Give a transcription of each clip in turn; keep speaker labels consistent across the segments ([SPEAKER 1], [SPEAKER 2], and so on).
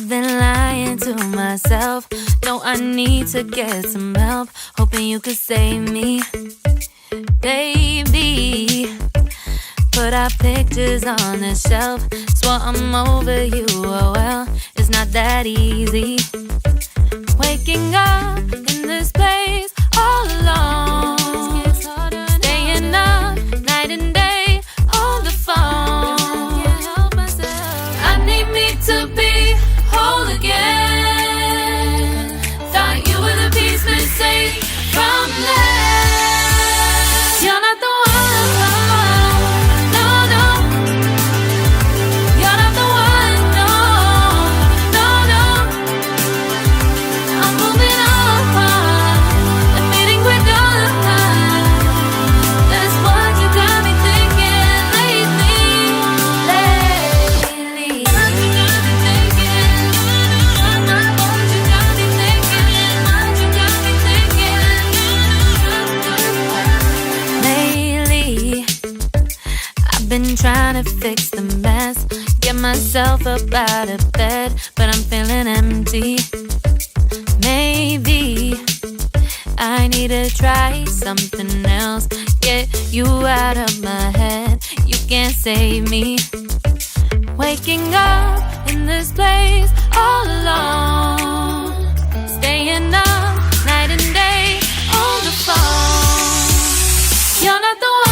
[SPEAKER 1] I've been lying to myself. No, I need to get some help. Hoping you could save me, baby. Put our pictures on the shelf. Swore I'm over you, oh well, it's not that easy. Waking up in this place all alone, staying up night and day on the phone. I need me to be whole again. Thought you were the piece missing from last. You're not the one. Been trying to fix the mess, get myself up out of bed, but I'm feeling empty. Maybe I need to try something else. Get you out of my head, you can't save me. Waking up in this place all alone, staying up night and day on the phone. You're not the one.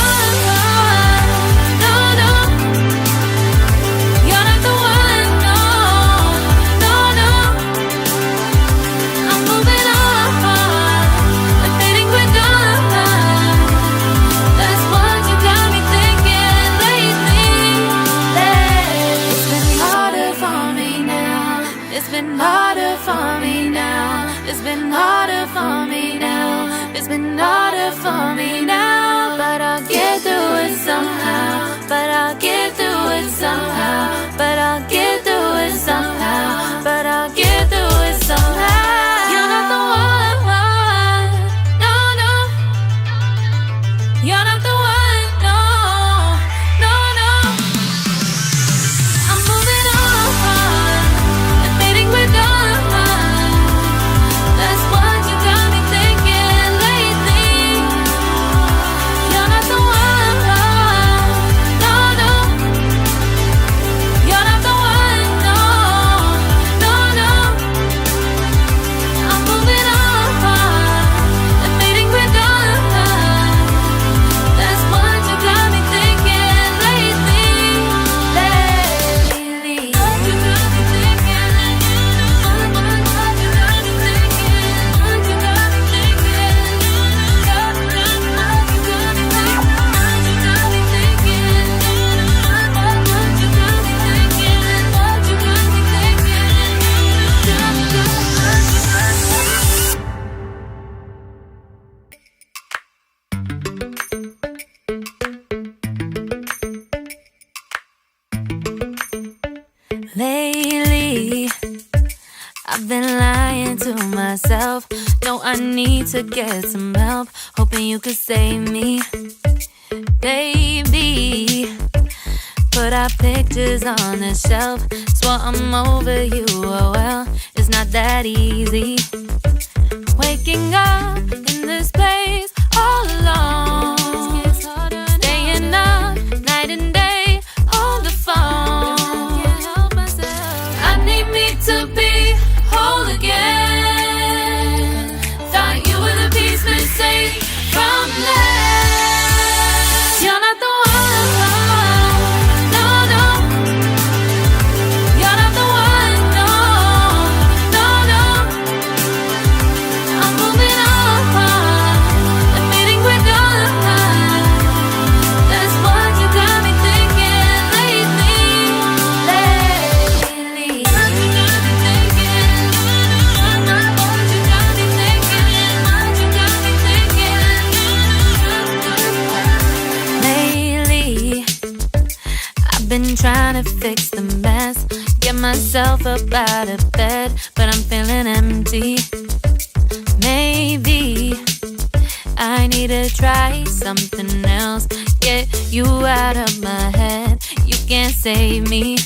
[SPEAKER 1] It's been harder for me now. It's been harder for me now. It's been harder for me now. But I'll get through it somehow. But I'll get through it somehow. But I'll get through it somehow. But I'll get through it somehow. You're not the one. No, no. You're not the one. No, no, no. I'm moving on. Lately, I've been lying to myself. No, I need to get some help. Hoping you could save me, baby. Put our pictures on the shelf. Swore I'm over you, oh well, it's not that easy. Waking up in this place all alone, staying up night and day on the phone. To be whole again. Thought you were the piece missing from last. You're not the one. No, no. You're not the one. No, no, no. I'm moving on. Admitting we're done. That's what you got me thinking lately. Been trying to fix the mess, get myself up out of bed, but I'm feeling empty. Maybe I need to try something else. Get you out of my head, you can't save me.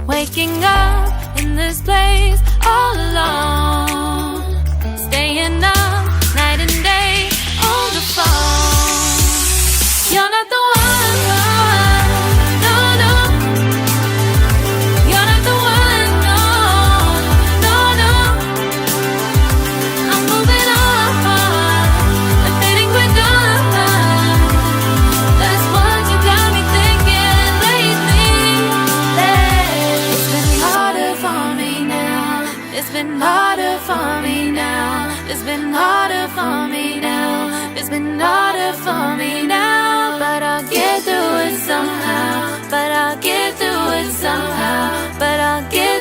[SPEAKER 1] Waking up in this place all alone, staying up night and day on the phone. You're not the one, no, no. You're not the one, no, no, no. I'm moving on, I'm fading quick on. That's what you got me thinking lately. It's been harder for me now. It's been harder for me now. It's been harder for me now. It's been harder for me now. But I'll get through it somehow. But I'll get through it somehow. But I'll get